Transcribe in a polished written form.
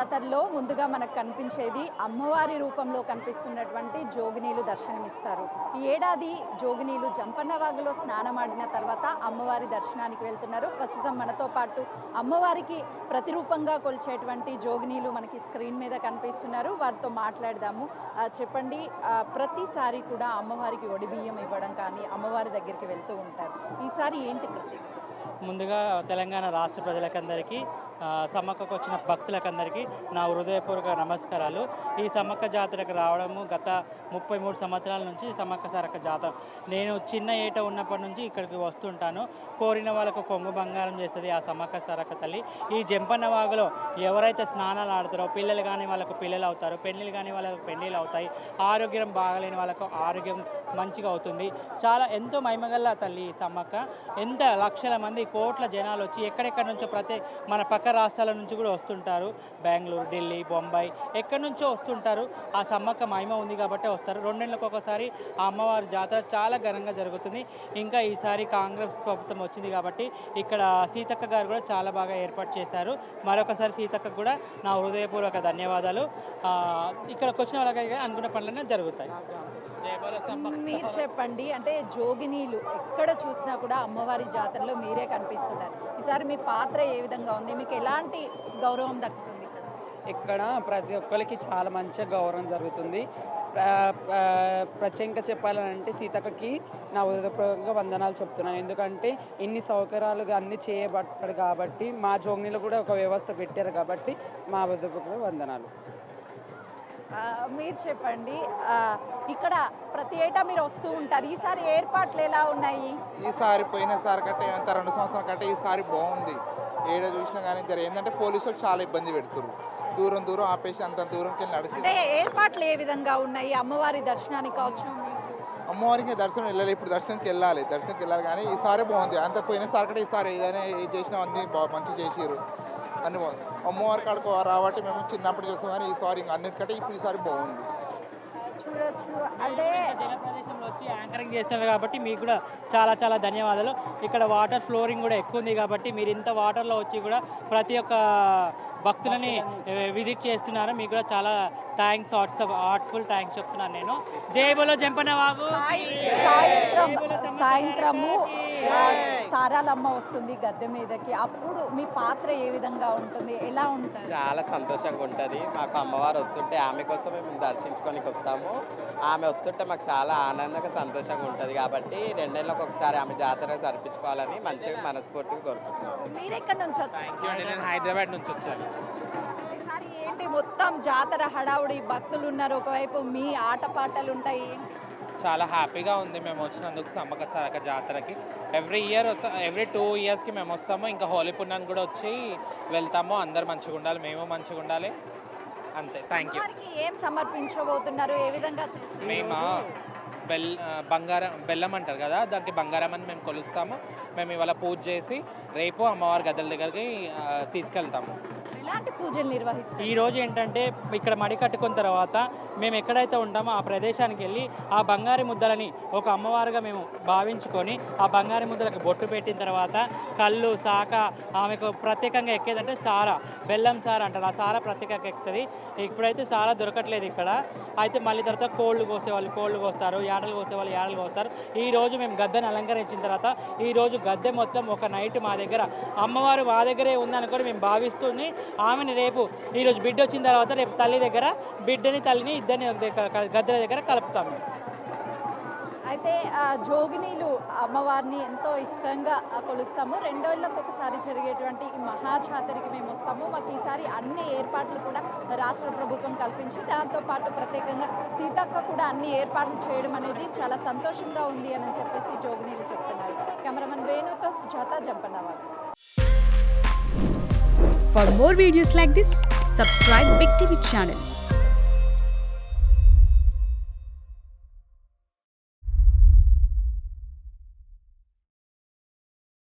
జాతరలో ముందుగా మనకు కనిపించేది అమ్మవారి రూపంలో కనిపిస్తున్నటువంటి జోగినీలు దర్శనమిస్తారు. ఈ ఏడాది జోగినీలు జంపన్నవాగులో స్నానమాడిన తర్వాత అమ్మవారి దర్శనానికి వెళ్తున్నారు. ప్రస్తుతం మనతో పాటు అమ్మవారికి ప్రతిరూపంగా కొలిచేటువంటి జోగినీలు మనకి స్క్రీన్ మీద కనిపిస్తున్నారు. వారితో మాట్లాడదాము. చెప్పండి, ప్రతిసారి కూడా అమ్మవారికి ఒడిబియ్యం ఇవ్వడం కానీ అమ్మవారి దగ్గరికి వెళ్తూ ఉంటారు. ఈసారి ఏంటి ప్రత్యేకత? ముందుగా తెలంగాణ రాష్ట్ర ప్రజలకందరికీ, సమ్మక్కకు వచ్చిన భక్తులకందరికీ నా హృదయపూర్వక నమస్కారాలు. ఈ సమ్మక్క జాతరకు రావడము గత 33 సంవత్సరాల నుంచి సమ్మక్క సారక్క జాతర. నేను చిన్న ఏట ఉన్నప్పటి నుంచి ఇక్కడికి వస్తుంటాను. కోరిన వాళ్ళకు కొంగు బంగారం చేస్తుంది ఆ సమ్మక్క సారక్క తల్లి. ఈ జంపన్న వాగులో ఎవరైతే స్నానాలు ఆడతారో పిల్లలు కానీ వాళ్ళకు పిల్లలు అవుతారు, పెళ్ళిళ్ళు కానీ వాళ్ళకు పెళ్ళిళ్ళు అవుతాయి, ఆరోగ్యం బాగలేని వాళ్ళకు ఆరోగ్యం మంచిగా అవుతుంది. చాలా ఎంతో మహిమగల్ల తల్లి సమ్మక్క. ఎంత లక్షల మంది కోట్ల జనాలు వచ్చి ఎక్కడెక్కడి నుంచో మన పక్క రాష్ట్రాల నుంచి కూడా వస్తుంటారు. బెంగళూరు, ఢిల్లీ, బొంబాయి ఎక్కడి నుంచో వస్తుంటారు. ఆ సమ్మక్క మహిమ ఉంది కాబట్టి వస్తారు. 2 నెలలకు ఒకసారి ఆ అమ్మవారి జాతర చాలా ఘనంగా జరుగుతుంది. ఇంకా ఈసారి కాంగ్రెస్ ప్రభుత్వం వచ్చింది కాబట్టి ఇక్కడ సీతక్క గారు కూడా చాలా బాగా ఏర్పాటు చేశారు. మరొకసారి సీతక్క కూడా నా హృదయపూర్వక ధన్యవాదాలు. ఇక్కడికి వచ్చిన వాళ్ళకి అనుకున్న పనులన్నీ జరుగుతాయి. మీరు చెప్పండి, అంటే జోగినీలు ఎక్కడ చూసినా కూడా అమ్మవారి జాతరలో మీరే కనిపిస్తున్నారు. ఈసారి మీ పాత్ర ఏ విధంగా ఉంది? మీకు ఎలాంటి గౌరవం దక్కుతుంది? ఇక్కడ ప్రతి ఒక్కరికి చాలా మంచిగా గౌరవం జరుగుతుంది. ప్రత్యేకంగా చెప్పాలంటే సీతక్కకి నా హృదయపూర్వకంగా వందనాలు చెప్తున్నాను. ఎందుకంటే ఇన్ని సౌకర్యాలు అన్నీ చేయబడ్డాడు కాబట్టి, మా జోగినీలో కూడా ఒక వ్యవస్థ పెట్టారు కాబట్టి మా హృదయపూర్వక వందనాలు. మీరు చెప్పండి, ఇక్కడ ప్రతి ఏటా మీరు వస్తూ ఉంటారు. ఈసారి ఏర్పాట్లు ఎలా ఉన్నాయి? ఈసారి పోయినసారి కంటే ఎంత 2 సంవత్సరాల కంటే ఈసారి బాగుంది. ఏడో చూసినా కానీ ఏంటంటే పోలీసులు చాలా ఇబ్బంది పెడుతున్నారు. దూరం ఆపేసి అంత దూరంకి వెళ్ళి నడిచి. అంటే ఏర్పాట్లు ఏ విధంగా ఉన్నాయి? అమ్మవారి దర్శనానికి కావచ్చు. అమ్మవారికి దర్శనం వెళ్ళాలి, ఇప్పుడు దర్శనంకి వెళ్ళాలి కానీ ఈసారి బాగుంది. అంత పోయినసారి కంటే ఈసారి ఏదైనా చేసినా అన్నీ మంచిగా చేసారు అని బాగుంది. అమ్మవారి కాడకు రాబట్టి మేము చిన్నప్పుడు చూస్తాం కానీ ఈసారి ఇంకా అన్నిటికంటే ఇప్పుడు ఈసారి బాగుంది. చూడొచ్చు, అంటే జలప్రదేశంలో వచ్చి యాంకరింగ్ చేస్తున్నారు కాబట్టి మీకు కూడా చాలా చాలా ధన్యవాదాలు. ఇక్కడ వాటర్ ఫ్లోరింగ్ కూడా ఎక్కువ ఉంది కాబట్టి మీరు ఇంత వాటర్లో వచ్చి కూడా ప్రతి ఒక్క భక్తులని విజిట్ చేస్తున్నారు. మీకు కూడా చాలా థ్యాంక్స్, హార్ట్ఫుల్ థ్యాంక్స్ చెప్తున్నాను నేను. జై బోలో జంపన్న వాగు. సాయంత్రము సారాలమ్మ వస్తుంది గద్దె మీదకి. అప్పుడు మీ పాత్ర ఏ విధంగా ఉంటుంది? ఎలా ఉంటుంది? చాలా సంతోషంగా ఉంటుంది. మాకు అమ్మవారు వస్తుంటే ఆమె కోసం మేము దర్శించుకోనికి వస్తాము. ఆమె వస్తుంటే మాకు చాలా ఆనందంగా సంతోషంగా ఉంటుంది కాబట్టి 2 నెలలకు ఒకసారి ఆమె జాతర జరిపించుకోవాలని మంచిగా మనస్ఫూర్తిగా కోరుకుంటున్నాము. మీరు ఎక్కడి నుంచి వచ్చారు? థ్యాంక్ యూ అండి, నేను హైదరాబాద్ నుంచి వచ్చాను. ఈసారి ఏంటి మొత్తం జాతర హడావుడి, భక్తులు ఉన్నారు, ఒకవైపు మీ ఆటపాటలు ఉంటాయి, ఏంటి? చాలా హ్యాపీగా ఉంది మేము వచ్చినందుకు సమ్మక్క సారక్క జాతరకి. ఎవ్రీ 2 ఇయర్స్కి మేము వస్తాము. ఇంకా హోలీ పుణ్యానికి కూడా వచ్చి వెళ్తాము. అందరు మంచిగా ఉండాలి, మేము మంచిగా ఉండాలి, అంతే. Thank you. ఏం సమర్పించబోతున్నారు? ఏ విధంగా? మేము బెల్లం అంటారు కదా, దానికి బంగారం అని మేము కొలుస్తాము. మేము ఇవాళ పూజ చేసి రేపు అమ్మవారి గద్దెల దగ్గరికి తీసుకెళ్తాము. ఎలాంటి పూజలు నిర్వహిస్తారు? ఈరోజు ఏంటంటే ఇక్కడ మడి కట్టుకున్న తర్వాత మేము ఎక్కడైతే ఉంటామో ఆ ప్రదేశానికి వెళ్ళి ఆ బంగారు ముద్దలని ఒక అమ్మవారుగా మేము భావించుకొని ఆ బంగారు ముద్దలకు బొట్టు పెట్టిన తర్వాత కళ్ళు సాక ఆమెకు ప్రత్యేకంగా ఎక్కేదంటే సారా, బెల్లం సార అంటారు. ఆ సారా ప్రత్యేకంగా ఎక్కుతుంది. ఇప్పుడైతే సారా దొరకట్లేదు ఇక్కడ. అయితే మళ్ళీ తర్వాత కోళ్ళు కోసేవాళ్ళు కోళ్ళు కోస్తారు, యాటలు కోసేవాళ్ళు యాటలు కోస్తారు. ఈరోజు మేము గద్దెని అలంకరించిన తర్వాత ఈరోజు గద్దె మొత్తం ఒక నైట్ మా దగ్గర అమ్మవారు మా దగ్గరే ఉందనుకొని మేము భావిస్తుంది. ఆమెని రేపు ఈరోజు బిడ్డ వచ్చిన తర్వాత రేపు తల్లి దగ్గర బిడ్డని తల్లిని ఇద్దరిని గద్దెల దగ్గర కలుపుతాము. అయితే జోగినీలు అమ్మవారిని ఎంతో ఇష్టంగా కొలుస్తాము. 2 ఏళ్ళకు ఒకసారి జరిగేటువంటి ఈ మహాజాతరకి మేము వస్తాము. మాకు ఈసారి అన్ని ఏర్పాట్లు కూడా రాష్ట్ర ప్రభుత్వం కల్పించి దాంతోపాటు ప్రత్యేకంగా సీతక్క కూడా అన్ని ఏర్పాట్లు చేయడం అనేది చాలా సంతోషంగా ఉంది అని చెప్పేసి జోగినీలు చెప్తున్నారు. కెమెరామెన్ వేణుతో Sujatha, Jampannavagu. For more videos like this, subscribe Big TV channel.